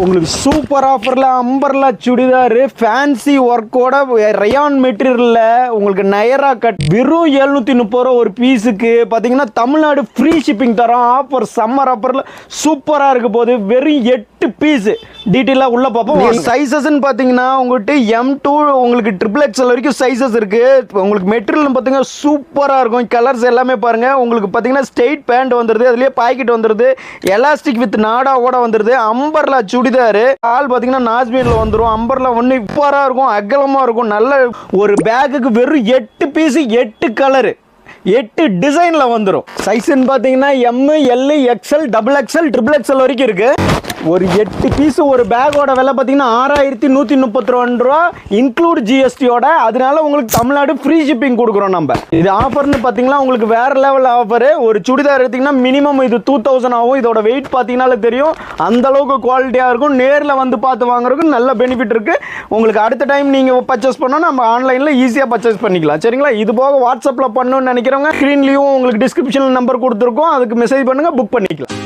உங்களுக்கு சூப்பர் ஆஃபரில் umbrella churidar fancy ஒர்க்கோட rayon மெட்டீரியலில் உங்களுக்கு நயரா கட் வெறும் 730 ரூபா ஒரு பீஸுக்கு பார்த்தீங்கன்னா தமிழ்நாடு ஃப்ரீ ஷிப்பிங் தரோம். ஆஃபர் சம்மர் ஆஃபரில் சூப்பராக இருக்க போது வெறும் 8 பீஸு. டீட்டெயிலாக உள்ள பார்ப்போம். சைஸஸ்ன்னு பார்த்தீங்கன்னா உங்கள்கிட்ட M2 உங்களுக்கு XXL வரைக்கும் சைஸஸ் இருக்குது. உங்களுக்கு மெட்டீரியல் பார்த்தீங்கன்னா சூப்பராக இருக்கும். கலர்ஸ் எல்லாமே பாருங்கள். உங்களுக்கு பார்த்தீங்கன்னா ஸ்ட்ரெயிட் பேண்ட் வந்துடுது, அதுலேயே பாக்கெட் வந்துடுது, எலாஸ்டிக் வித் நாடாவோட வந்துடுது. அம்பர்லா சுடிதார் ஆள் பார்த்தீங்கன்னா நாஸ்பீனில் வந்துடும். அம்பர்லா ஒன்று சூப்பராக இருக்கும், அகலமாக இருக்கும். நல்ல ஒரு பேக்குக்கு வெறும் 8 பீஸு 8 கலரு 8 டிசைனில் வந்துடும். சைஸ்ன்னு பார்த்தீங்கன்னா M, L, XL, XXL, XXL வரைக்கும் இருக்குது. ஒரு 8 பீஸ் ஒரு பேக்கோட விலை பார்த்தீங்கன்னா 6132 ரூபா இன்க்ளூட் ஜிஎஸ்டியோட. அதனால உங்களுக்கு தமிழ்நாடு ஃப்ரீ ஷிப்பிங் கொடுக்குறோம் நம்ம. இது ஆஃபர்னு பார்த்தீங்கன்னா உங்களுக்கு வேறு லெவல் ஆஃபரு. ஒரு சுடிதார் எடுத்திங்கன்னா மினிமம் இது 2000 ஆகும். இதோட வெயிட் பார்த்தீங்கன்னாலே தெரியும், அந்தளவுக்கு குவாலிட்டியாக இருக்கும். நேரில் வந்து பார்த்து வாங்குறதுக்கு நல்ல பெனிஃபிட் இருக்குது. உங்களுக்கு அடுத்த டைம் நீங்கள் பர்ச்சேஸ் பண்ணோன்னா நம்ம ஆன்லைனில் ஈஸியாக பர்ச்சேஸ் பண்ணிக்கலாம். சரிங்களா? இது போக வாட்ஸ்அப்பில் பண்ணணும்னு நினைக்கிறவங்க ஸ்க்ரீன்லேயும் உங்களுக்கு டிஸ்கிரிப்ஷனில் நம்பர் கொடுத்துருக்கோம், அதுக்கு மெசேஜ் பண்ணுங்கள், புக் பண்ணிக்கலாம்.